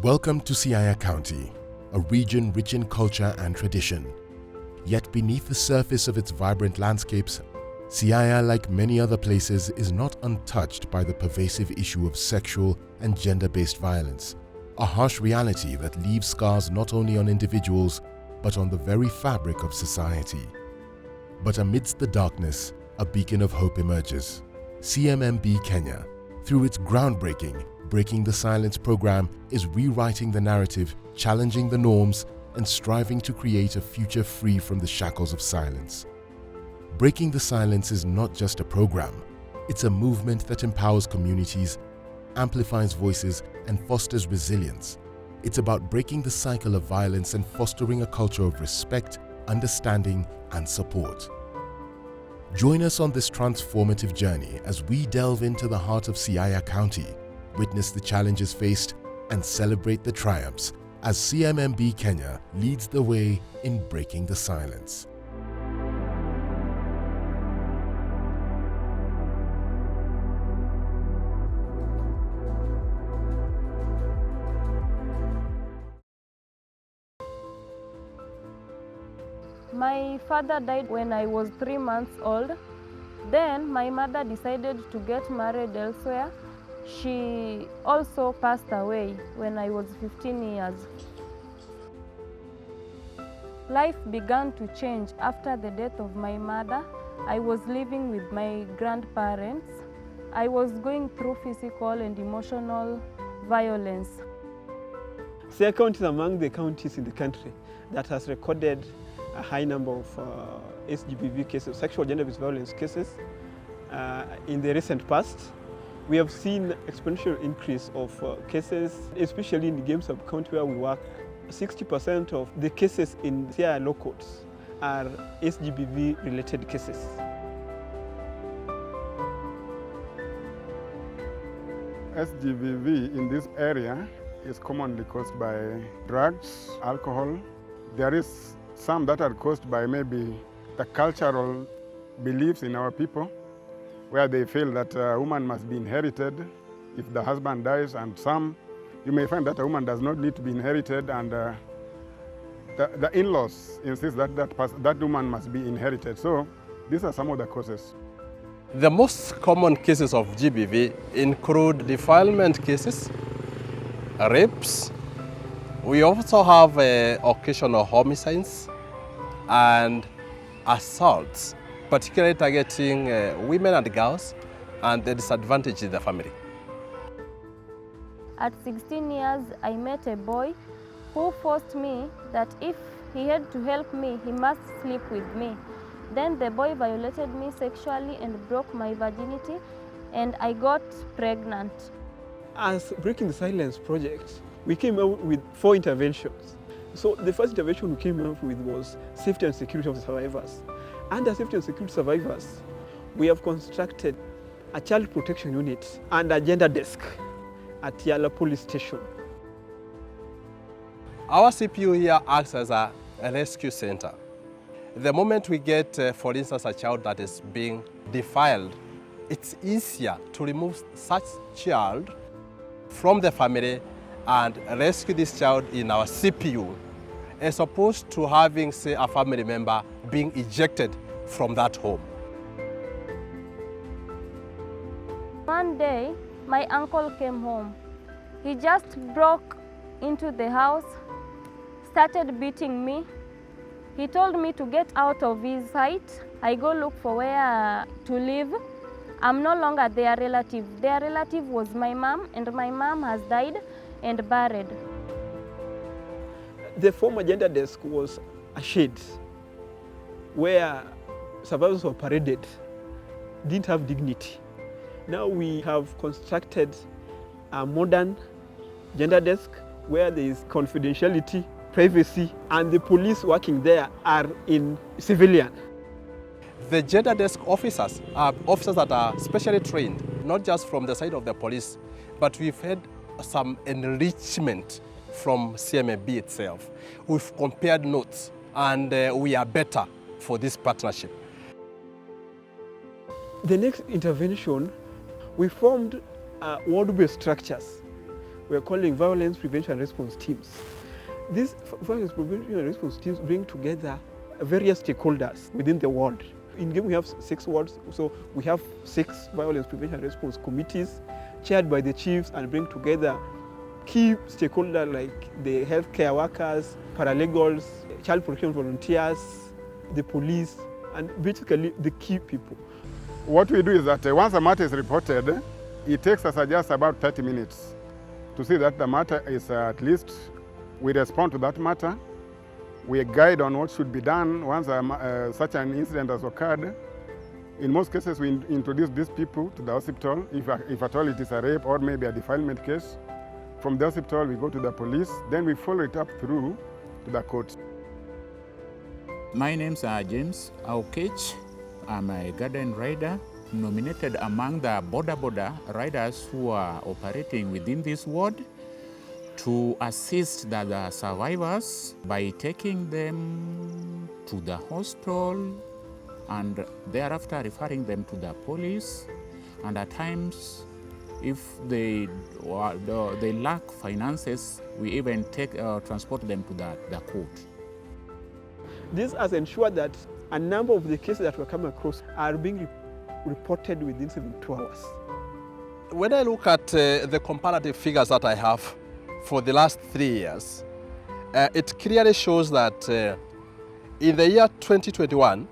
Welcome to Siaya County, a region rich in culture and tradition. Yet beneath the surface of its vibrant landscapes, Siaya, like many other places, is not untouched by the pervasive issue of sexual and gender-based violence, a harsh reality that leaves scars not only on individuals, but on the very fabric of society. But amidst the darkness, a beacon of hope emerges. CMMB Kenya, through its groundbreaking Breaking the Silence program, is rewriting the narrative, challenging the norms, and striving to create a future free from the shackles of silence. Breaking the Silence is not just a program, it's a movement that empowers communities, amplifies voices, and fosters resilience. It's about breaking the cycle of violence and fostering a culture of respect, understanding, and support. Join us on this transformative journey as we delve into the heart of Siaya County, witness the challenges faced, and celebrate the triumphs as CMMB Kenya leads the way in breaking the silence. My father died when I was 3 months old. Then my mother decided to get married elsewhere. She also passed away when I was 15 years. Life began to change after the death of my mother. I was living with my grandparents. I was going through physical and emotional violence. Siaya County is among the counties in the country that has recorded a high number of SGBV cases, sexual gender-based violence cases. In the recent past, we have seen exponential increase of cases, especially in the Game Sub-County where we work. 60% of the cases in Siaya law courts are SGBV-related cases. SGBV in this area is commonly caused by drugs, alcohol. There is some that are caused by maybe the cultural beliefs in our people, where they feel that a woman must be inherited if the husband dies, and some, you may find that a woman does not need to be inherited, and the in-laws insist that that woman must be inherited. So these are some of the causes. The most common cases of GBV include defilement cases, rapes. We also have occasional homicides and assaults, particularly targeting women and girls and the disadvantaged in the family. At 16 years, I met a boy who forced me that if he had to help me, he must sleep with me. Then the boy violated me sexually and broke my virginity, and I got pregnant. As Breaking the Silence project, we came up with 4 interventions. So the first intervention we came up with was safety and security of the survivors. Under safety and security survivors, we have constructed a child protection unit and a gender desk at Yala Police Station. Our CPU here acts as a rescue center. The moment we get, for instance, a child that is being defiled, it's easier to remove such child from the family and rescue this child in our CPU, as opposed to having, say, a family member being ejected from that home. One day, my uncle came home. He just broke into the house, started beating me. He told me to get out of his sight. I go look for where to live. I'm no longer their relative. Their relative was my mom, and my mom has died and buried. The former gender desk was a shed where survivors were paraded, didn't have dignity. Now we have constructed a modern gender desk where there is confidentiality, privacy, and the police working there are in civilian. The gender desk officers are officers that are specially trained, not just from the side of the police, but we've had some enrichment from CMMB itself. We've compared notes, and we are better for this partnership. The next intervention, we formed ward-based structures we're calling violence prevention and response teams. These violence prevention and response teams bring together various stakeholders within the ward. In Game we have 6 wards, so we have 6 violence prevention and response committees chaired by the chiefs and bring together key stakeholders like the healthcare workers, paralegals, child protection volunteers, the police, and basically the key people. What we do is that once a matter is reported, it takes us just about 30 minutes to see that the matter is at least, we respond to that matter, we guide on what should be done once such an incident has occurred. In most cases, we introduce these people to the hospital, if at all it is a rape or maybe a defilement case. From the hospital, we go to the police, then we follow it up through to the court. My name's James Aukech. I'm a garden rider nominated among the border riders who are operating within this ward to assist the survivors by taking them to the hospital and thereafter referring them to the police. And at times, if they lack finances, we even transport them to the court. This has ensured that a number of the cases that we come across are being reported within 72 hours. When I look at the comparative figures that I have for the last 3 years, it clearly shows that in the year 2021,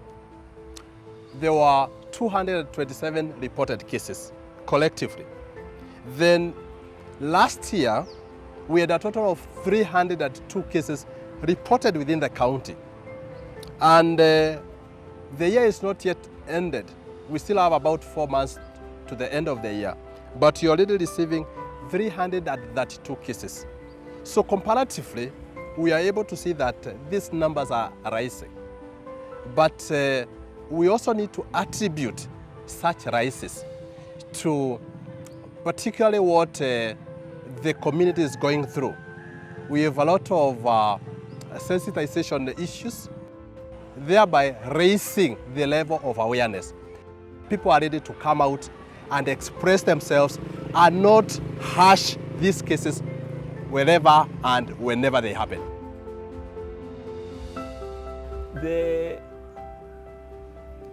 there were 227 reported cases collectively. Then last year, we had a total of 302 cases reported within the county. And the year is not yet ended. We still have about 4 months to the end of the year. But you're already receiving 332 cases. So comparatively, we are able to see that these numbers are rising. But we also need to attribute such rises to particularly what the community is going through. We have a lot of sensitization issues, thereby raising the level of awareness. People are ready to come out and express themselves and not hush these cases wherever and whenever they happen. The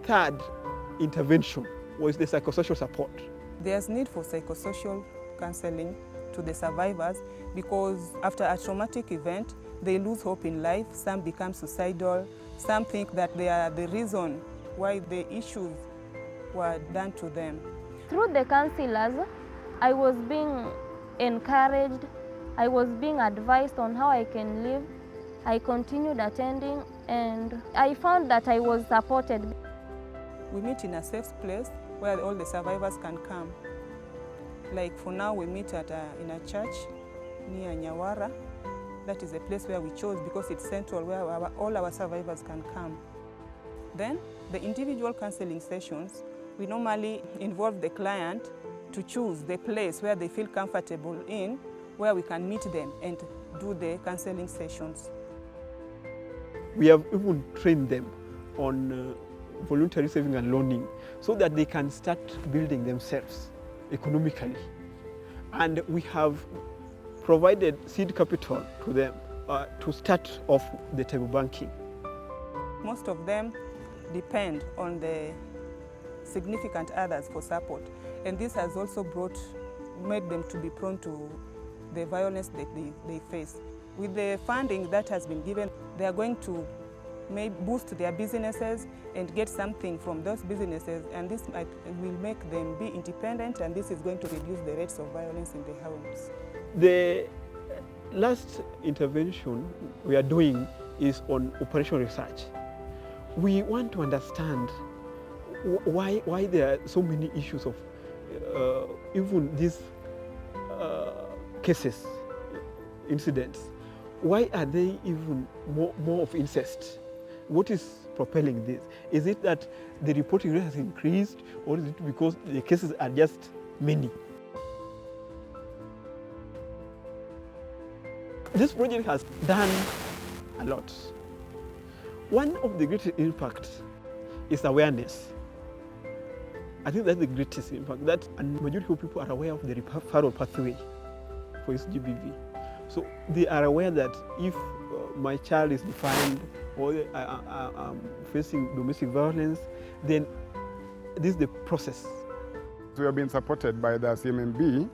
third intervention was the psychosocial support. There's need for psychosocial counseling to the survivors because after a traumatic event, they lose hope in life, some become suicidal, some think that they are the reason why the issues were done to them. Through the counselors, I was being encouraged, I was being advised on how I can live. I continued attending and I found that I was supported. We meet in a safe place where all the survivors can come. Like for now, we meet in a church near Nyawara. That is a place where we chose because it's central where all our survivors can come. Then the individual counseling sessions, we normally involve the client to choose the place where they feel comfortable in, where we can meet them and do the counseling sessions. We have even trained them on voluntary saving and loaning so that they can start building themselves economically. And we have provided seed capital to them to start off the table banking. Most of them depend on the significant others for support, and this has also made them to be prone to the violence that they face. With the funding that has been given, they are going to boost their businesses and get something from those businesses, and this will make them be independent, and this is going to reduce the rates of violence in the homes. The last intervention we are doing is on operational research. We want to understand why there are so many issues of even these cases, incidents. Why are they even more of incest? What is propelling this? Is it that the reporting rate has increased, or is it because the cases are just many? This project has done a lot. One of the greatest impacts is awareness. I think that's the greatest impact, that a majority of people are aware of the referral pathway for SGBV. So they are aware that if my child is defined or facing domestic violence, then this is the process. We have been supported by the CMMB,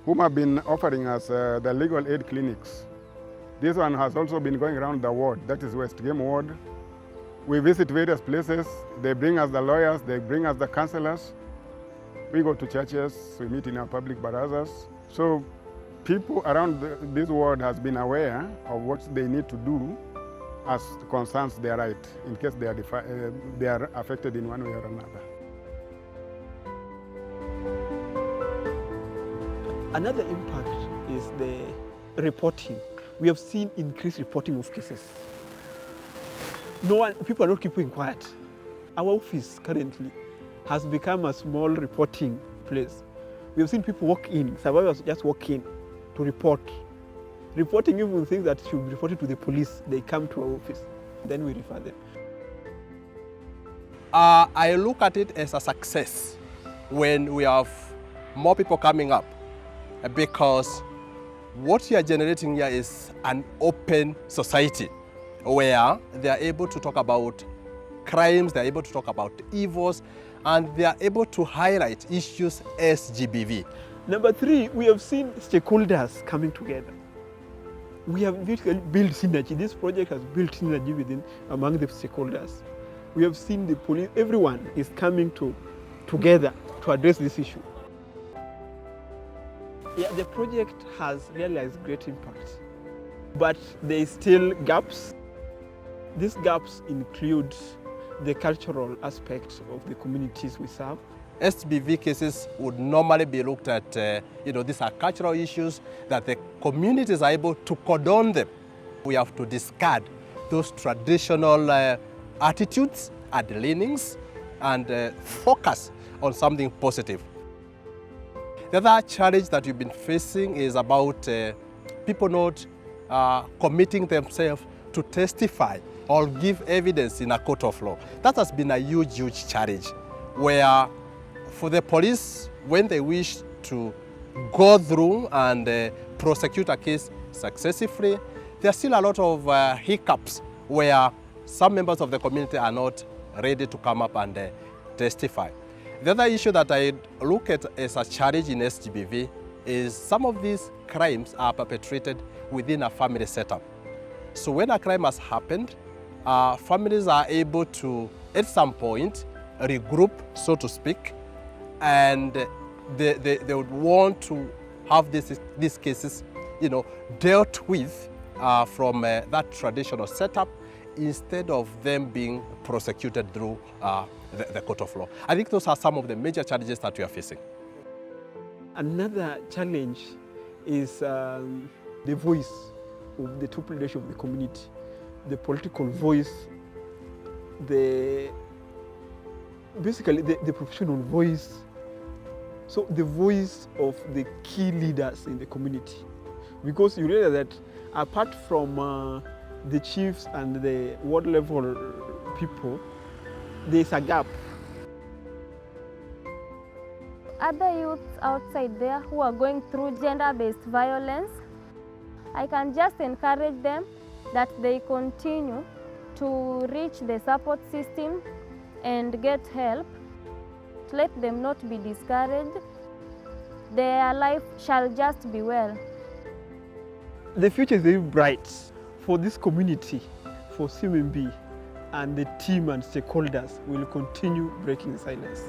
whom have been offering us the legal aid clinics. This one has also been going around the ward, that is West Game Ward. We visit various places, they bring us the lawyers, they bring us the counselors. We go to churches, we meet in our public barazas. So people around this ward has been aware of what they need to do as concerns their right, in case they are affected in one way or another. Another impact is the reporting. We have seen increased reporting of cases. People are not keeping quiet. Our office currently has become a small reporting place. We have seen people walk in, survivors just walk in to report. Reporting even things that should be reported to the police, they come to our office, then we refer them. I look at it as a success when we have more people coming up, because what you are generating here is an open society where they are able to talk about crimes, they are able to talk about evils, and they are able to highlight issues SGBV. Number three, we have seen stakeholders coming together. We have basically built synergy. This project has built synergy among the stakeholders. We have seen the police, everyone is coming together to address this issue. Yeah, the project has realized great impact, but there is still gaps. These gaps include the cultural aspects of the communities we serve. SGBV cases would normally be looked at, these are cultural issues that the communities are able to condone them. We have to discard those traditional attitudes and leanings and focus on something positive. The other challenge that we've been facing is about people not committing themselves to testify or give evidence in a court of law. That has been a huge, huge challenge, where for the police, when they wish to go through and prosecute a case successfully, there are still a lot of hiccups where some members of the community are not ready to come up and testify. The other issue that I look at as a challenge in SGBV is some of these crimes are perpetrated within a family setup. So when a crime has happened, families are able to, at some point, regroup, so to speak, and they would want to have these cases, dealt with from that traditional setup, instead of them being prosecuted through the court of law. I think those are some of the major challenges that we are facing. Another challenge is the voice of the top leadership of the community, the political voice, basically the professional voice, so the voice of the key leaders in the community. Because you realize that apart from the chiefs and the ward level people, there's a gap. Other youths outside there who are going through gender-based violence, I can just encourage them that they continue to reach the support system and get help. Let them not be discouraged. Their life shall just be well. The future is very bright for this community, for CMMB, and the team and stakeholders will continue breaking silence.